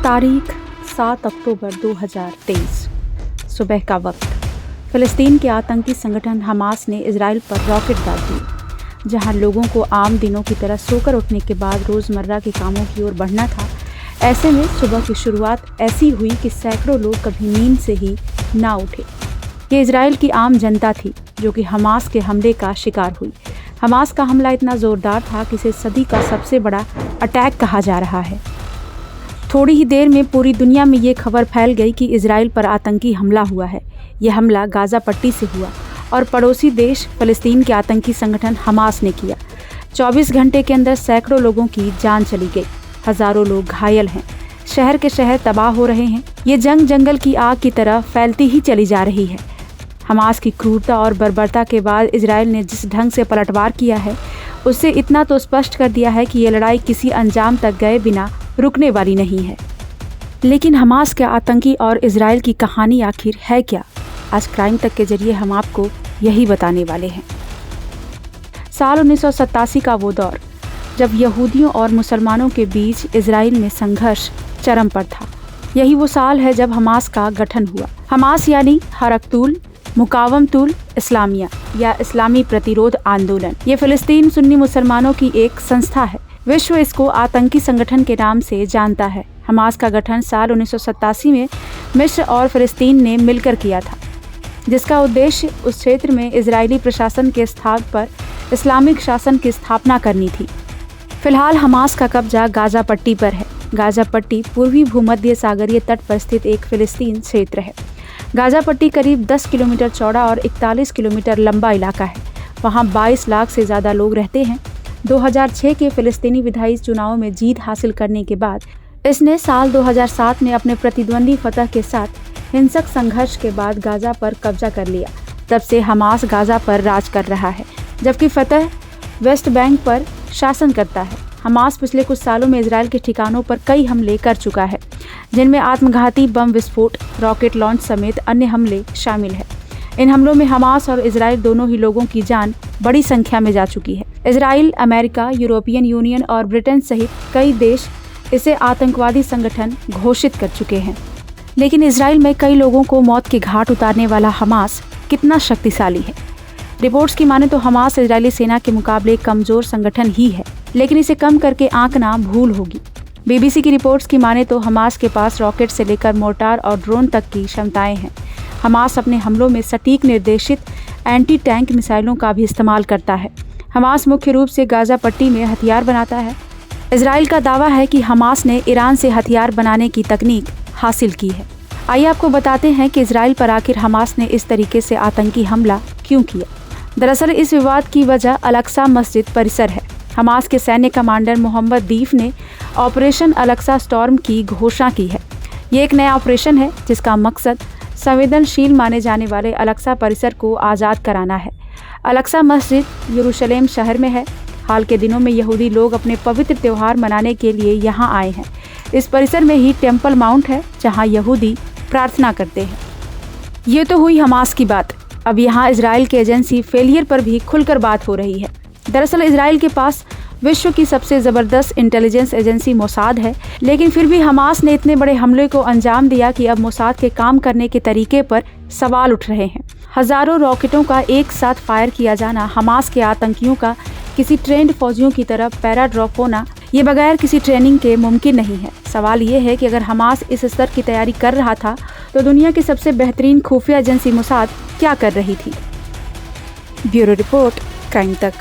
तारीख 7 अक्टूबर 2023 सुबह का वक्त। फ़लस्तीन के आतंकी संगठन हमास ने इजराइल पर रॉकेट दाग दिए। जहां लोगों को आम दिनों की तरह सोकर उठने के बाद रोज़मर्रा के कामों की ओर बढ़ना था, ऐसे में सुबह की शुरुआत ऐसी हुई कि सैकड़ों लोग कभी नींद से ही ना उठे। ये इजराइल की आम जनता थी जो कि हमास के हमले का शिकार हुई। हमास का हमला इतना ज़ोरदार था कि इसे सदी का सबसे बड़ा अटैक कहा जा रहा है। थोड़ी ही देर में पूरी दुनिया में ये खबर फैल गई कि इजराइल पर आतंकी हमला हुआ है। यह हमला गाज़ा पट्टी से हुआ और पड़ोसी देश फ़लस्तीन के आतंकी संगठन हमास ने किया। 24 घंटे के अंदर सैकड़ों लोगों की जान चली गई, हज़ारों लोग घायल हैं, शहर के शहर तबाह हो रहे हैं। ये जंग जंगल की आग की तरह फैलती ही चली जा रही है। हमास की क्रूरता और बर्बरता के बाद इजराइल ने जिस ढंग से पलटवार किया है, उससे इतना तो स्पष्ट कर दिया है कि ये लड़ाई किसी अंजाम तक गए बिना रुकने वाली नहीं है। लेकिन हमास के आतंकी और इजराइल की कहानी आखिर है क्या? आज क्राइम तक के जरिए हम आपको यही बताने वाले हैं। साल 1987 का वो दौर जब यहूदियों और मुसलमानों के बीच इजराइल में संघर्ष चरम पर था। यही वो साल है जब हमास का गठन हुआ। हमास यानी हरकतुल मुकावमतुल इस्लामिया या इस्लामी प्रतिरोध आंदोलन। ये फ़लस्तीन सुन्नी मुसलमानों की एक संस्था है। विश्व इसको आतंकी संगठन के नाम से जानता है। हमास का गठन साल 1987 में मिस्र और फ़लस्तीन ने मिलकर किया था, जिसका उद्देश्य उस क्षेत्र में इजरायली प्रशासन के स्थान पर इस्लामिक शासन की स्थापना करनी थी। फिलहाल हमास का कब्जा गाज़ा पट्टी पर है। गाज़ा पट्टी पूर्वी भूमध्य सागरीय तट पर स्थित एक फ़लस्तीन क्षेत्र है। गाज़ा पट्टी करीब 10 किलोमीटर चौड़ा और 41 किलोमीटर लंबा इलाका है। वहाँ 22 लाख से ज़्यादा लोग रहते हैं। 2006 के फ़लस्तीनी विधायी चुनावों में जीत हासिल करने के बाद इसने साल 2007 में अपने प्रतिद्वंदी फतह के साथ हिंसक संघर्ष के बाद गाज़ा पर कब्जा कर लिया। तब से हमास गाज़ा पर राज कर रहा है, जबकि फतह वेस्ट बैंक पर शासन करता है। हमास पिछले कुछ सालों में इजराइल के ठिकानों पर कई हमले कर चुका है, जिनमें आत्मघाती बम विस्फोट, रॉकेट लॉन्च समेत अन्य हमले शामिल हैं। इन हमलों में हमास और इजराइल दोनों ही लोगों की जान बड़ी संख्या में जा चुकी है। इजराइल, अमेरिका, यूरोपियन यूनियन और ब्रिटेन सहित कई देश इसे आतंकवादी संगठन घोषित कर चुके हैं। लेकिन इजराइल में कई लोगों को मौत के घाट उतारने वाला हमास कितना शक्तिशाली है? रिपोर्ट्स की माने तो हमास इजरायली सेना के मुकाबले कमजोर संगठन ही है, लेकिन इसे कम करके आंकना भूल होगी। BBC की रिपोर्ट्स की माने तो हमास के पास रॉकेट से लेकर मोर्टार और ड्रोन तक की क्षमताएं हैं। हमास अपने हमलों में सटीक निर्देशित एंटी टैंक मिसाइलों का भी इस्तेमाल करता है। हमास मुख्य रूप से गाज़ा पट्टी में हथियार बनाता है। इजराइल का दावा है कि हमास ने ईरान से हथियार बनाने की तकनीक हासिल की है। आइए आपको बताते हैं कि इजराइल पर आखिर हमास ने इस तरीके से आतंकी हमला क्यों किया। दरअसल इस विवाद की वजह अल-अक्सा मस्जिद परिसर है। हमास के सैन्य कमांडर मोहम्मद दीफ ने ऑपरेशन अल-अक्सा स्टॉर्म की घोषणा की है। ये एक नया ऑपरेशन है जिसका मकसद संवेदनशील माने जाने वाले अल-अक्सा परिसर को आज़ाद कराना है। अल-अक्सा मस्जिद यरूशलेम शहर में है। हाल के दिनों में यहूदी लोग अपने पवित्र त्यौहार मनाने के लिए यहाँ आए हैं। इस परिसर में ही टेम्पल माउंट है, जहाँ यहूदी प्रार्थना करते हैं। ये तो हुई हमास की बात। अब यहाँ इजराइल के एजेंसी फेलियर पर भी खुलकर बात हो रही है। दरअसल इजराइल के पास विश्व की सबसे ज़बरदस्त इंटेलिजेंस एजेंसी मोसाद है, लेकिन फिर भी हमास ने इतने बड़े हमले को अंजाम दिया कि अब मोसाद के काम करने के तरीके पर सवाल उठ रहे हैं। हज़ारों रॉकेटों का एक साथ फायर किया जाना, हमास के आतंकियों का किसी ट्रेंड फौजियों की तरह पैराड्रॉप होना, ये बगैर किसी ट्रेनिंग के मुमकिन नहीं है। सवाल ये है कि अगर हमास इस स्तर की तैयारी कर रहा था, तो दुनिया की सबसे बेहतरीन खुफिया एजेंसी मोसाद क्या कर रही थी? ब्यूरो रिपोर्ट, क्राइम तक।